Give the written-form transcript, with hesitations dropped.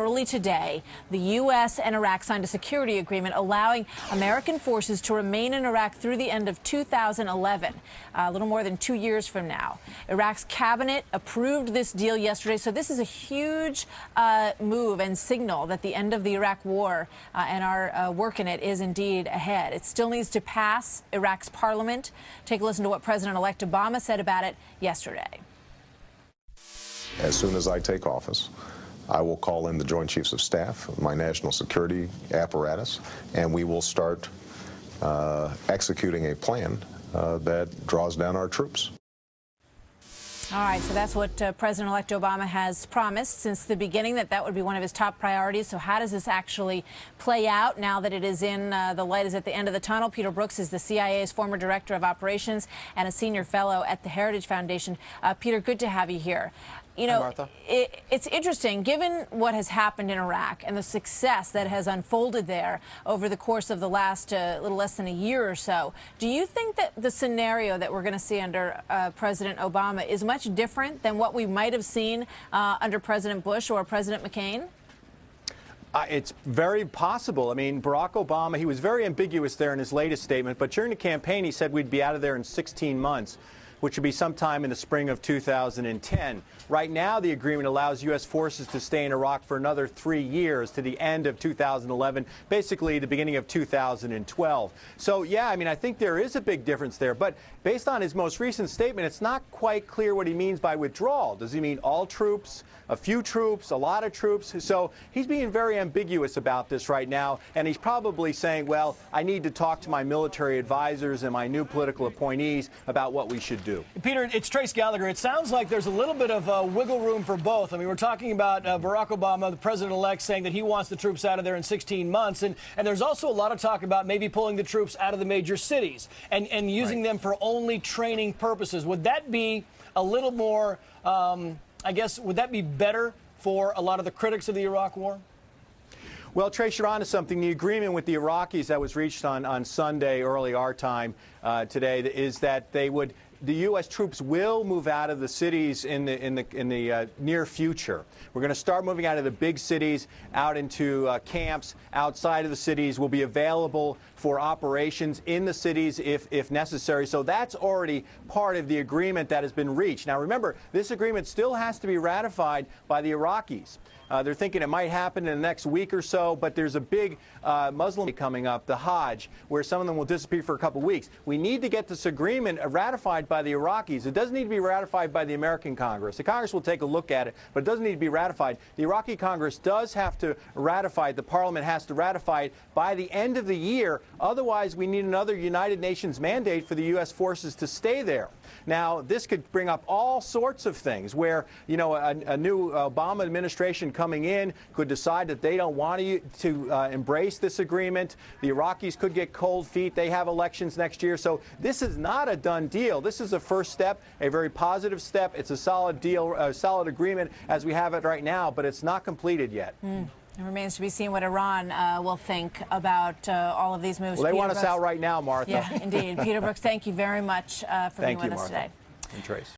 early today, the U.S. and Iraq signed a security agreement allowing American forces to remain in Iraq through the end of 2011, a little more than 2 years from now. Iraq's cabinet approved this deal yesterday, so this is a huge move and signal that the end of the Iraq war and our work in it is indeed ahead. It still needs to pass Iraq's parliament. Take a listen to what President-elect Obama said about it yesterday. As soon as I take office, I will call in the Joint Chiefs of Staff, my national security apparatus, and we will start executing a plan that draws down our troops. All right, so that's what President-elect Obama has promised since the beginning, that would be one of his top priorities. So how does this actually play out now that it is in, the light is at the end of the tunnel? Peter Brookes is the CIA's former director of operations and a senior fellow at the Heritage Foundation. Peter, good to have you here. You know, it's interesting, given what has happened in Iraq and the success that has unfolded there over the course of the last little less than a year or so. Do you think that the scenario that we're going to see under President Obama is much different than what we might have seen under President Bush or President McCain? It's very possible. I mean, Barack Obama, he was very ambiguous there in his latest statement, but during the campaign he said we'd be out of there in 16 months. Which would be sometime in the spring of 2010. Right now, the agreement allows U.S. forces to stay in Iraq for another 3 years to the end of 2011, basically the beginning of 2012. So, yeah, I mean, I think there is a big difference there. But based on his most recent statement, it's not quite clear what he means by withdrawal. Does he mean all troops, a few troops, a lot of troops? So he's being very ambiguous about this right now, and he's probably saying, well, I need to talk to my military advisors and my new political appointees about what we should do. Peter, it's Trace Gallagher. It sounds like there's a little bit of wiggle room for both. I mean, we're talking about Barack Obama, the president-elect, saying that he wants the troops out of there in 16 months. And there's also a lot of talk about maybe pulling the troops out of the major cities and using them for only training purposes. Would that be a little more, I guess, would that be better for a lot of the critics of the Iraq war? Well, Trace, you're on to something. The agreement with the Iraqis that was reached on Sunday, early our time today, is that the U.S. troops will move out of the cities in the near future. We're going to start moving out of the big cities, out into camps outside of the cities. Will be available for operations in the cities if necessary. So that's already part of the agreement that has been reached. Now, remember, this agreement still has to be ratified by the Iraqis. They're thinking it might happen in the next week or so, but there's a big Muslim coming up, the Hajj, where some of them will disappear for a couple of weeks. We need to get this agreement ratified by the Iraqis. It doesn't need to be ratified by the American Congress. The Congress will take a look at it, but it doesn't need to be ratified. The Iraqi Congress does have to ratify it. The Parliament has to ratify it by the end of the year. Otherwise, we need another United Nations mandate for the U.S. forces to stay there. Now, this could bring up all sorts of things where, you know, a new Obama administration coming in could decide that they don't want to embrace this agreement. The Iraqis could get cold feet. They have elections next year. So this is not a done deal. This is a first step, a very positive step. It's a solid deal, a solid agreement as we have it right now, but it's not completed yet. It remains to be seen what Iran will think about all of these moves. Well, they want us out right now, Martha. Yeah, indeed. Peter Brookes, thank you very much for being with us today. And Trace.